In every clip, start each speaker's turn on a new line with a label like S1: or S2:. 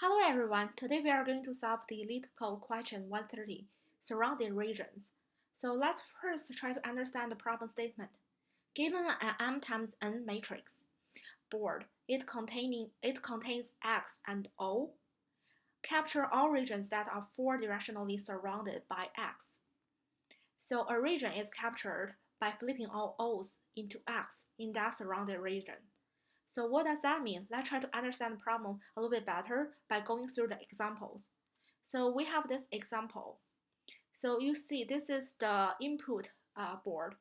S1: Hello everyone, today we are going to solve the Leetcode question 130, surrounded regions. So let's first try to understand the problem statement. Given an M times N matrix board, it contains X and O. Capture all regions that are four-directionally surrounded by X. So a region is captured by flipping all O's into X in that surrounded region. So what does that mean? Let's try to understand the problem a little bit better by going through the examples. So we have this example. So you see this is the input board,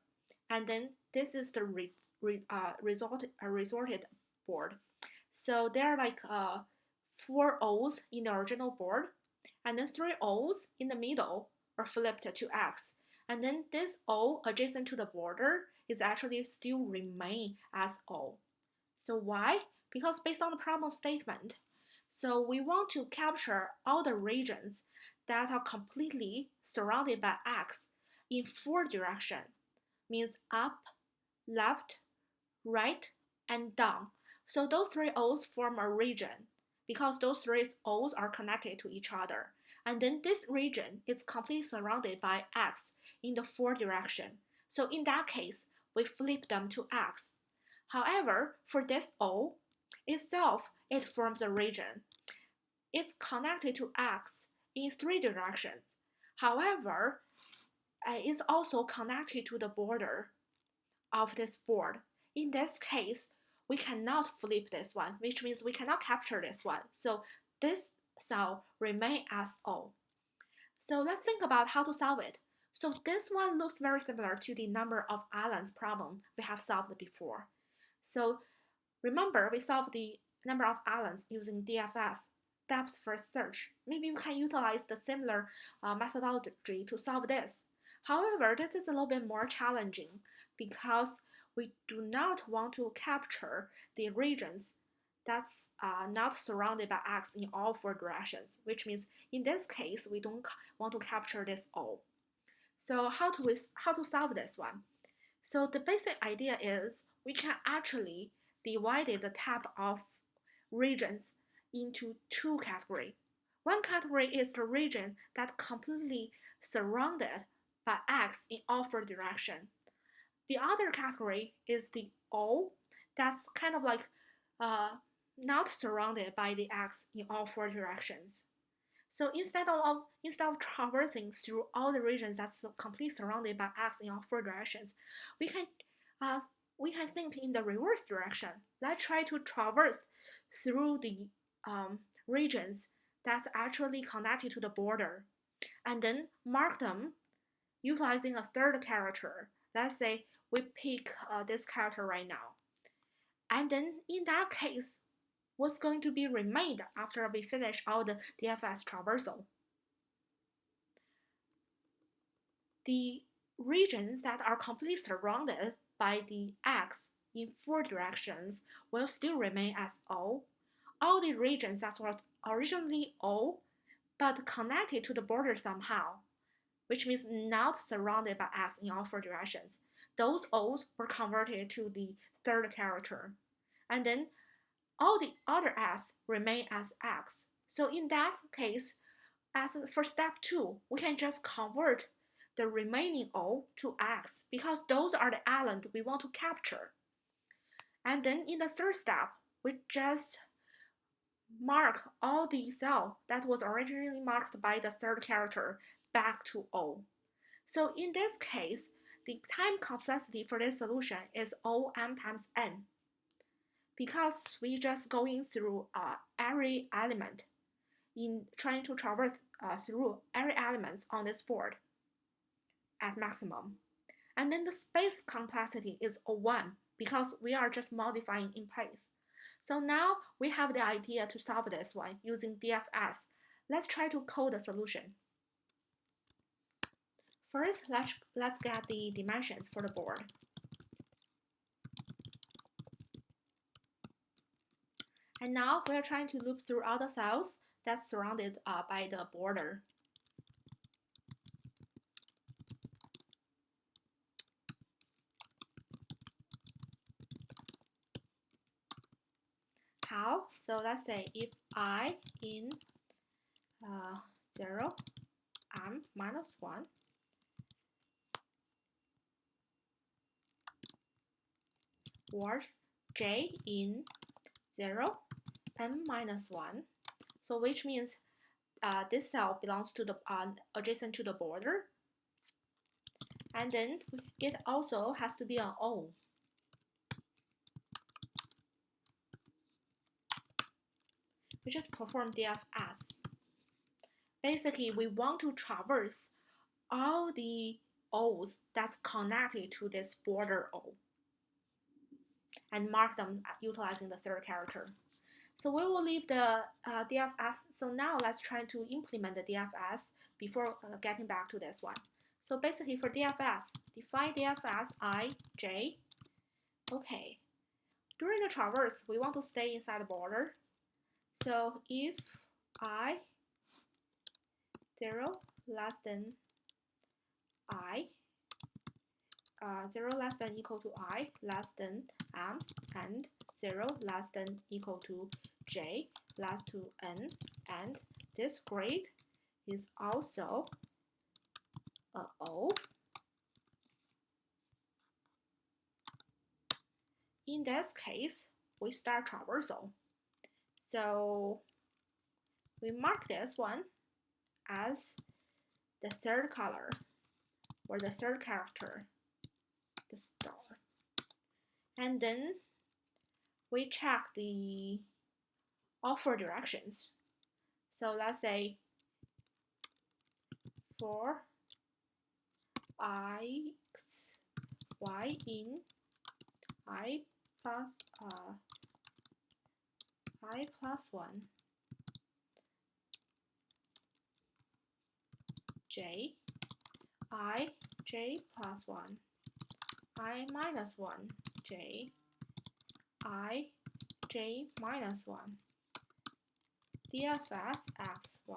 S1: and then this is the resorted board. So there are like four O's in the original board, and then three O's in the middle are flipped to X. And then this O adjacent to the border is actually still remain as O. So why? Because based on the problem statement, so we want to capture all the regions that are completely surrounded by X in four directions, means up, left, right, and down. So those three O's form a region because those three O's are connected to each other. And then this region is completely surrounded by X in the four direction. So in that case, we flip them to X. However, for this O itself, it forms a region. It's connected to X in three directions. However, it's also connected to the border of this board. In this case, we cannot flip this one, which means we cannot capture this one. So this cell remains as O. So let's think about how to solve it. So this one looks very similar to the number of islands problem we have solved before. So remember, we solved the number of islands using DFS, depth first search. Maybe we can utilize the similar methodology to solve this. However, this is a little bit more challenging because we do not want to capture the regions that's not surrounded by X in all four directions, which means in this case, we don't want to capture this O. So how to solve this one? So the basic idea is we can actually divide the type of regions into two categories. One category is the region that completely surrounded by X in all four directions. The other category is the O that's kind of like not surrounded by the X in all four directions. So instead of traversing through all the regions that's completely surrounded by X in all four directions, we can uh, think in the reverse direction. Let's try to traverse through the regions that's actually connected to the border, and then mark them utilizing a third character. Let's say we pick this character right now, and then in that case, what's going to be remained after we finish all the DFS traversal? The regions that are completely surrounded by the X in four directions will still remain as O. All the regions that were originally O but connected to the border somehow, which means not surrounded by X in all four directions, those O's were converted to the third character. And then all the other S remain as X. So in that case, as for step 2, we can just convert the remaining O to X because those are the islands we want to capture. And then in the third step, we just mark all the cell that was originally marked by the third character back to O. So in this case, the time complexity for this solution is OM times N because we just going through every element in trying to traverse through every element on this board at maximum. And then the space complexity is O1 because we are just modifying in place. So now we have the idea to solve this one using DFS. Let's try to code the solution. First, let's get the dimensions for the board. And now we're trying to loop through all the cells that's surrounded by the border. How? So let's say if I in 0, m minus 1, or j in 0, m minus 1. So which means this cell belongs to the adjacent to the border, and then it also has to be an O. We just perform DFS. Basically, we want to traverse all the O's that's connected to this border O and mark them utilizing the third character. So we will leave the DFS. So now let's try to implement the DFS before getting back to this one. So basically for DFS, define DFS I, J. Okay. During the traverse, we want to stay inside the border. So if I 0 less than I, 0 less than equal to I less than m, and 0 less than equal to j less to n, and this grade is also a O. In this case, we start traversal. So we mark this one as the third color or the third character, the star. And then we check the offer directions. So let's say for x, y in I plus 1 j, j plus 1 I minus 1 j, j minus 1 DFS x, y.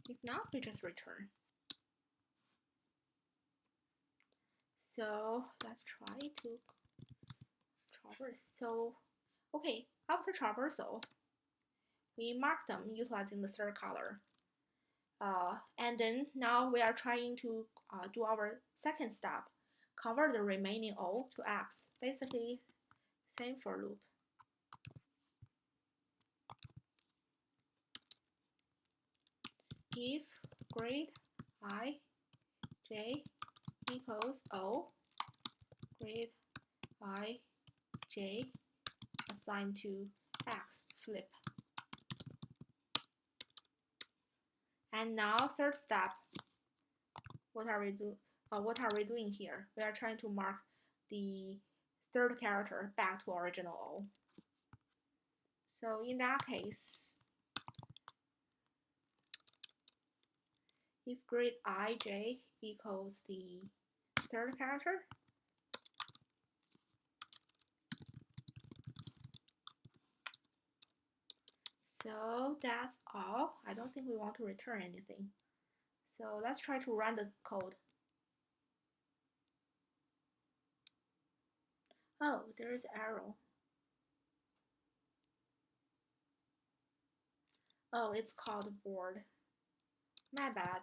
S1: If not, we just return. So let's try to traverse. So, okay, after traversal, we mark them utilizing the third color. And then now we are trying to do our second step, convert the remaining O to X. Basically, same for loop. If grade I, J equals O, grade I, J assigned to X, flip. And now third step, what are we doing here? We are trying to mark the third character back to original O. So in that case, if grade ij equals the third character, so that's all. I don't think we want to return anything. So let's try to run the code. Oh, there is arrow. Oh, it's called board. My bad.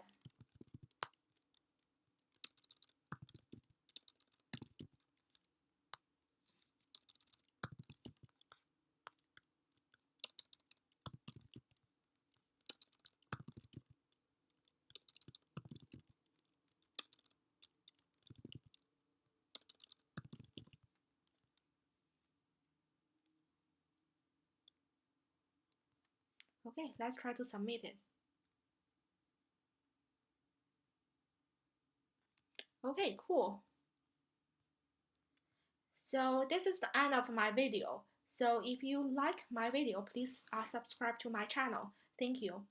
S1: Okay, let's try to submit it. Okay, cool. So this is the end of my video. So if you like my video, please subscribe to my channel. Thank you.